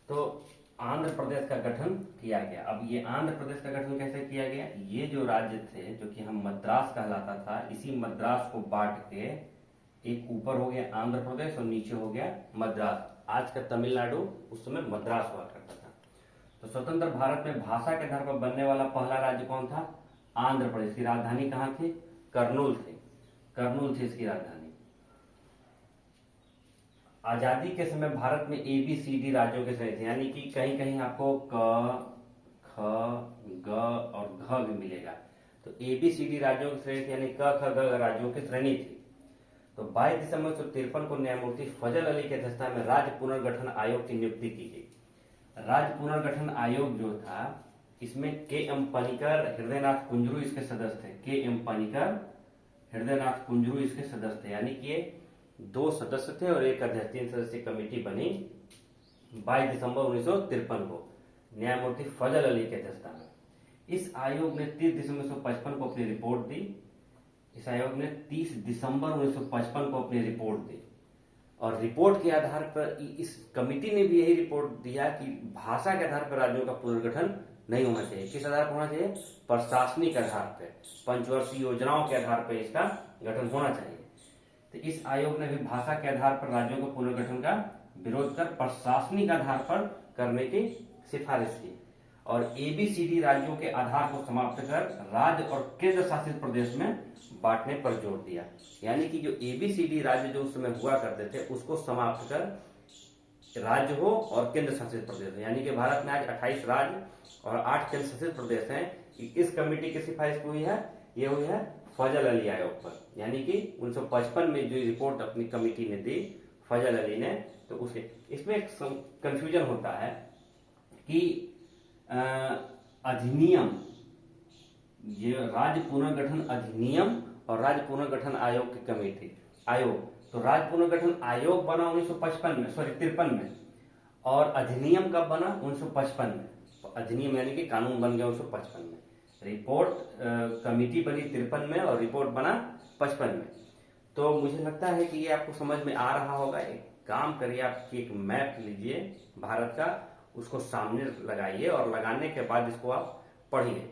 तो आंध्र प्रदेश का गठन किया गया। अब ये आंध्र प्रदेश का गठन कैसे किया गया? ये जो राज्य थे, जो कि हम मद्रास कहलाता था, इसी मद्रास को बांट के एक ऊपर हो गया आंध्र प्रदेश और नीचे हो गया मद्रास। आज का तमिलनाडु उस समय मद्रास हुआ करता था। तो स्वतंत्र भारत में भाषा के आधार पर बनने वाला पहला राज्य कौन था? आंध्र प्रदेश। की राजधानी कहाँ थी? कर्नूल थी। कर्नूल थी इसकी राजधानी। आजादी के समय भारत में ABCD राज्यों के श्रेणी थे, यानी कि कहीं कहीं आपको क, ख, ग और घ भी मिलेगा। तो ABCD राज्यों की श्रेणी थी, यानी क, ख, ग राज्यों की श्रेणी थी। तो 22 दिसंबर 1953 को न्यायमूर्ति फजल अली की अध्यक्षता में राज्य पुनर्गठन आयोग की नियुक्ति की गई। राज्य पुनर्गठन आयोग जो था, इसमें KM पनिकर, हृदयनाथ कुंजरू इसके सदस्य थे। KM पनिकर, हृदयनाथ कुंजरू इसके सदस्य थे, यानी कि 2 सदस्य थे और एक अध्यक्ष। 3 सदस्यीय कमेटी बनी 22 दिसंबर 1953 को न्यायमूर्ति फजल अली की अध्यक्षता में। इस आयोग ने 30 दिसंबर 1955 को अपनी रिपोर्ट दी। इस आयोग ने 30 दिसंबर 1955 को अपनी रिपोर्ट दी और रिपोर्ट के आधार पर इस कमेटी ने भी यही रिपोर्ट दिया कि भाषा के आधार पर राज्यों का पुनर्गठन नहीं होना चाहिए। किस आधार पर होना चाहिए? प्रशासनिक आधार पर, पंचवर्षीय योजनाओं के आधार पर इसका गठन होना चाहिए। तो इस आयोग ने भी भाषा के आधार पर राज्यों के पुनर्गठन का विरोध कर प्रशासनिक आधार पर करने की सिफारिश की और ABCD राज्यों के आधार को समाप्त कर राज्य और केंद्र शासित प्रदेश में बांटने पर जोर दिया। यानी कि जो ABCD राज्य जो उस समय हुआ करते थे, उसको समाप्त कर राज्य हो और केंद्र शासित प्रदेश हो। यानी कि भारत में आज 28 राज्य और 8 केंद्र शासित प्रदेश हैं। इस कमेटी की सिफारिश हुई है, ये हुई है फजल अली आयोग पर। यानी कि 1955 में जो रिपोर्ट अपनी कमेटी ने दी फजल अली ने, तो उसे इसमें एक कंफ्यूजन होता है कि अधिनियम, ये राज्य पुनर्गठन अधिनियम और राज्य पुनर्गठन आयोग की कमेटी आयोग। तो राज्य पुनर्गठन आयोग बना 1953 में और अधिनियम कब बना? 1955 में। तो अधिनियम यानी कि कानून बन गया 1955 में। रिपोर्ट कमेटी बनी 53 में और रिपोर्ट बना 55 में। तो मुझे लगता है कि ये आपको समझ में आ रहा होगा। एक काम करिए, आप एक मैप लीजिए भारत का, उसको सामने लगाइए और लगाने के बाद इसको आप पढ़िए।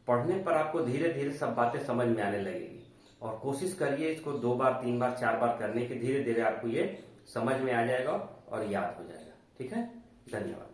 पढ़ने पर आपको धीरे धीरे सब बातें समझ में आने लगेगी और कोशिश करिए इसको 2 बार 3 बार 4 बार करने की। धीरे धीरे आपको ये समझ में आ जाएगा और याद हो जाएगा। ठीक है, धन्यवाद।